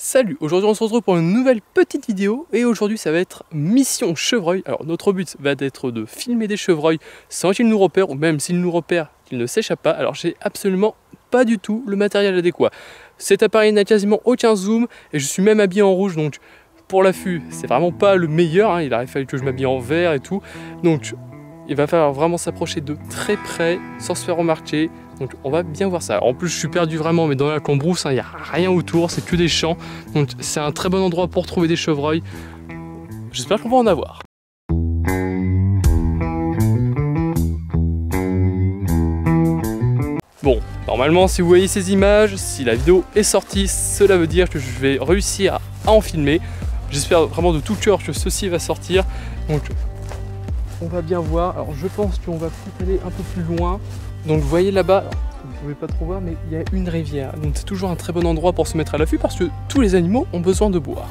Salut, aujourd'hui on se retrouve pour une nouvelle petite vidéo et aujourd'hui ça va être mission chevreuil. Alors notre but va être de filmer des chevreuils sans qu'ils nous repèrent ou même s'ils nous repèrent qu'ils ne s'échappent pas. Alors j'ai absolument pas du tout le matériel adéquat. Cet appareil n'a quasiment aucun zoom et je suis même habillé en rouge, donc pour l'affût c'est vraiment pas le meilleur, hein. Il aurait fallu que je m'habille en vert et tout. Donc il va falloir vraiment s'approcher de très près sans se faire remarquer. Donc on va bien voir ça. En plus je suis perdu vraiment, mais dans la cambrousse, il n'y a rien autour, c'est que des champs. Donc c'est un très bon endroit pour trouver des chevreuils. J'espère qu'on va en avoir. Bon, normalement si vous voyez ces images, si la vidéo est sortie, cela veut dire que je vais réussir à en filmer. J'espère vraiment de tout cœur que ceci va sortir. Donc on va bien voir. Alors je pense qu'on va peut-être aller un peu plus loin. Donc vous voyez là-bas, vous ne pouvez pas trop voir, mais il y a une rivière. Donc c'est toujours un très bon endroit pour se mettre à l'affût parce que tous les animaux ont besoin de boire.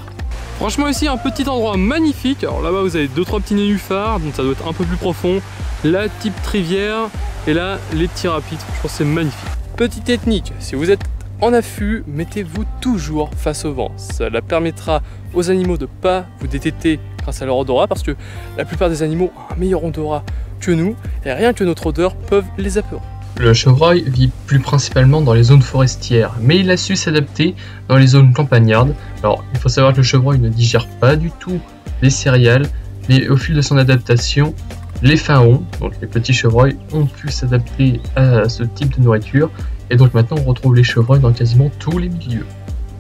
Franchement ici un petit endroit magnifique. Alors là-bas vous avez 2-3 petits nénuphars, donc ça doit être un peu plus profond. La petite rivière et là les petits rapides. Je pense que c'est magnifique. Petite technique, si vous êtes en affût, mettez-vous toujours face au vent. Cela permettra aux animaux de ne pas vous détecter grâce à leur odorat parce que la plupart des animaux ont un meilleur odorat que nous et rien que notre odeur peuvent les apeurer. Le chevreuil vit plus principalement dans les zones forestières, mais il a su s'adapter dans les zones campagnardes. Alors il faut savoir que le chevreuil ne digère pas du tout les céréales, mais au fil de son adaptation, les faons, donc les petits chevreuils, ont pu s'adapter à ce type de nourriture, et donc maintenant on retrouve les chevreuils dans quasiment tous les milieux.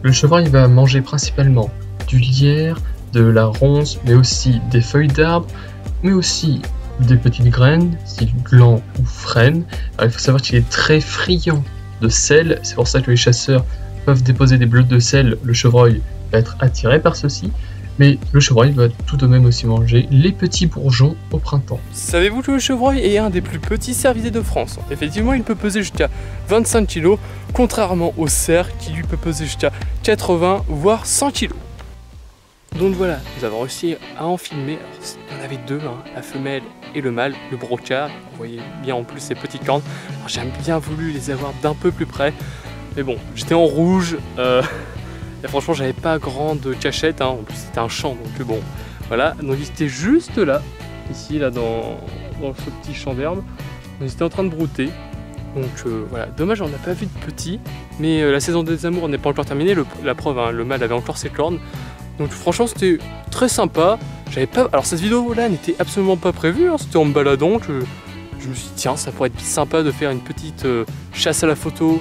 Le chevreuil va manger principalement du lierre, de la ronce, mais aussi des feuilles d'arbres, mais aussi des petites graines, style gland ou frêne. Alors, il faut savoir qu'il est très friand de sel, c'est pour ça que les chasseurs peuvent déposer des bleus de sel, le chevreuil va être attiré par ceci, mais le chevreuil va tout de même aussi manger les petits bourgeons au printemps. Savez-vous que le chevreuil est un des plus petits cervidés de France? Effectivement, il peut peser jusqu'à 25 kg, contrairement au cerf qui lui peut peser jusqu'à 80 voire 100 kg. Donc voilà, nous avons réussi à en filmer. Alors, il y en avait deux, hein, la femelle et le mâle, le brocard. Vous voyez bien en plus ces petites cornes. J'ai bien voulu les avoir d'un peu plus près. Mais bon, j'étais en rouge. Et franchement, j'avais pas grande cachette. Hein. En plus, c'était un champ. Donc bon, voilà. Donc ils étaient juste là, ici, là, dans ce petit champ d'herbe. Ils étaient en train de brouter. Donc voilà, dommage, on n'a pas vu de petits. Mais la saison des amours n'est pas encore terminée. La preuve, hein, le mâle avait encore ses cornes. Donc franchement c'était très sympa. Alors cette vidéo là n'était absolument pas prévue, hein. C'était en me baladant que je me suis dit tiens ça pourrait être sympa de faire une petite chasse à la photo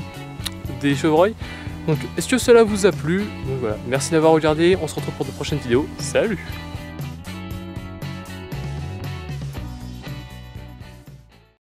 des chevreuils. Donc est-ce que cela vous a plu? Donc voilà, merci d'avoir regardé, on se retrouve pour de prochaines vidéos, salut!